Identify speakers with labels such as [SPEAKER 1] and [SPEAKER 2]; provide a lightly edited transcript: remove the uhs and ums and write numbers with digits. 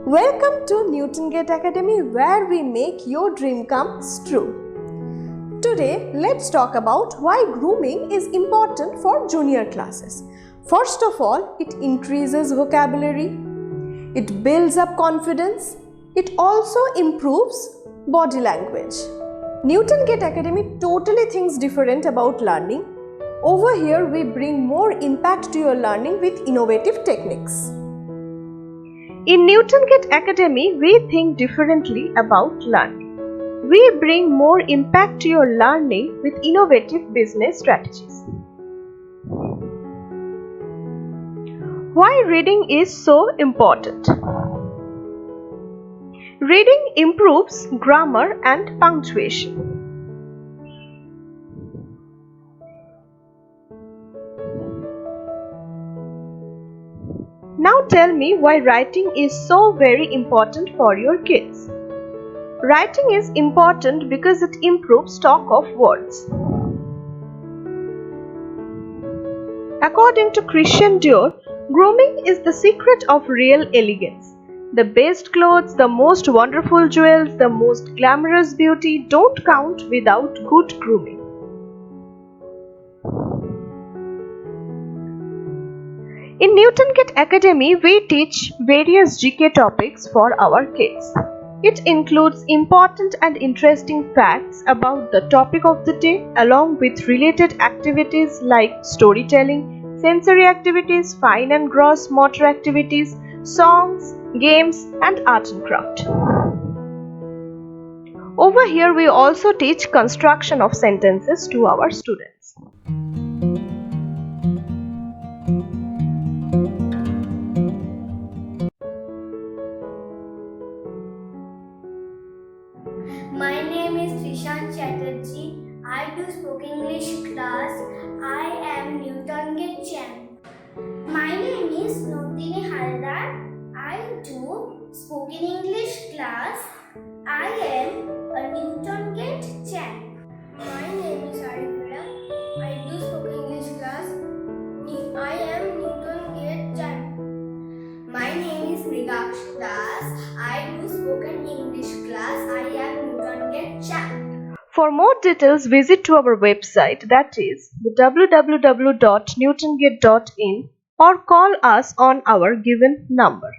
[SPEAKER 1] Welcome to NewtonGATE Academy, where we make your dream come true. Today, let's talk about why grooming is important for junior classes. First of all, it increases vocabulary, it builds up confidence, it also improves body language. NewtonGATE Academy totally thinks different about learning. Over here, we bring more impact to your learning with innovative techniques. In NewtonGATE Academy, we think differently about learning. We bring more impact to your learning with innovative business strategies. Why reading is so important? Reading improves grammar and punctuation. Now tell me why writing is so very important for your kids. Writing is important because it improves talk of words. According to Christian Dior, grooming is the secret of real elegance. The best clothes, the most wonderful jewels, the most glamorous beauty don't count without good grooming. In NewtonGATE Academy, we teach various GK topics for our kids. It includes important and interesting facts about the topic of the day, along with related activities like storytelling, sensory activities, fine and gross motor activities, songs, games, and art and craft. Over here, we also teach construction of sentences to our students.
[SPEAKER 2] My name is Trishan Chatterjee. I do spoken English class. I am NewtonGATE champ. My name is Nandini Haldar. I do spoken English class. I am a NewtonGATE champ. My name is Arifura. I do spoken English class. I am NewtonGATE champ. My name is Mrigaksh Das. I do spoken English class. I am NewtonGATE champ.
[SPEAKER 1] For more details, visit to our website, that is www.newtongate.in, or call us on our given number.